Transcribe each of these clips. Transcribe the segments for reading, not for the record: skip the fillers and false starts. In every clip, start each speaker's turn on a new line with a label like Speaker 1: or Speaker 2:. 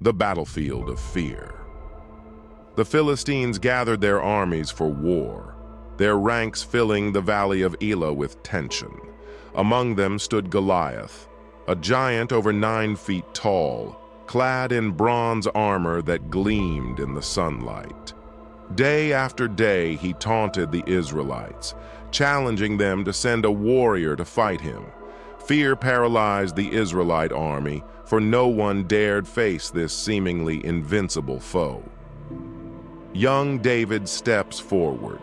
Speaker 1: the battlefield of fear. The Philistines gathered their armies for war, their ranks filling the valley of Elah with tension. Among them stood Goliath, a giant over 9 feet tall, clad in bronze armor that gleamed in the sunlight. Day after day, he taunted the Israelites, challenging them to send a warrior to fight him. Fear paralyzed the Israelite army, for no one dared face this seemingly invincible foe. Young David steps forward.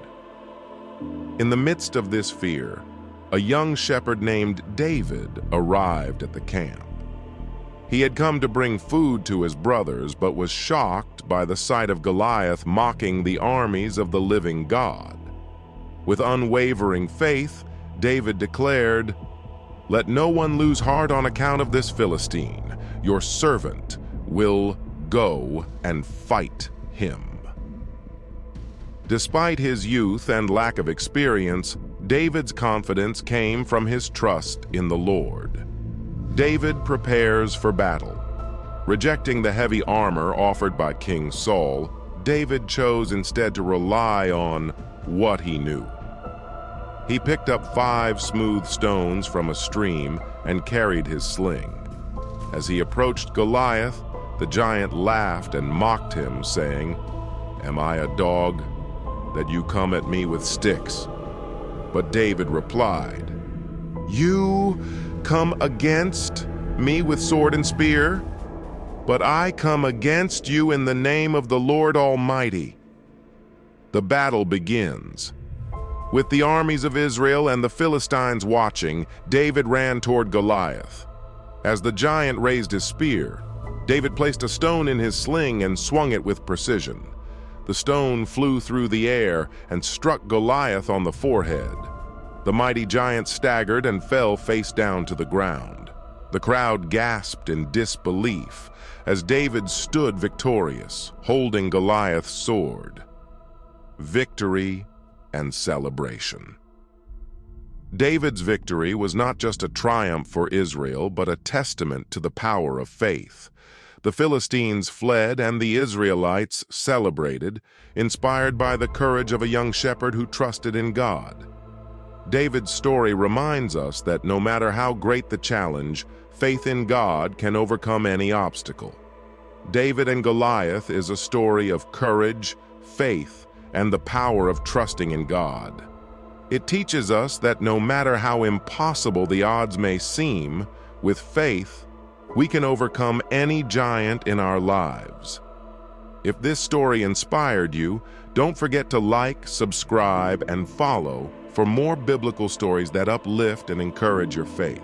Speaker 1: In the midst of this fear, a young shepherd named David arrived at the camp. He had come to bring food to his brothers, but was shocked by the sight of Goliath mocking the armies of the living God. With unwavering faith, David declared, "Let no one lose heart on account of this Philistine. Your servant will go and fight him." Despite his youth and lack of experience, David's confidence came from his trust in the Lord. David prepares for battle. Rejecting the heavy armor offered by King Saul, David chose instead to rely on what he knew. He picked up 5 smooth stones from a stream and carried his sling. As he approached Goliath, the giant laughed and mocked him, saying, "Am I a dog that you come at me with sticks?" But David replied, "You come against me with sword and spear, but I come against you in the name of the Lord Almighty." The battle begins. With the armies of Israel and the Philistines watching, David ran toward Goliath. As the giant raised his spear, David placed a stone in his sling and swung it with precision. The stone flew through the air and struck Goliath on the forehead. The mighty giant staggered and fell face down to the ground. The crowd gasped in disbelief as David stood victorious, holding Goliath's sword. Victory and celebration. David's victory was not just a triumph for Israel, but a testament to the power of faith. The Philistines fled and the Israelites celebrated, inspired by the courage of a young shepherd who trusted in God. David's story reminds us that no matter how great the challenge, faith in God can overcome any obstacle. David and Goliath is a story of courage, faith, and the power of trusting in God. It teaches us that no matter how impossible the odds may seem, with faith, we can overcome any giant in our lives. If this story inspired you, don't forget to like, subscribe, and follow for more biblical stories that uplift and encourage your faith.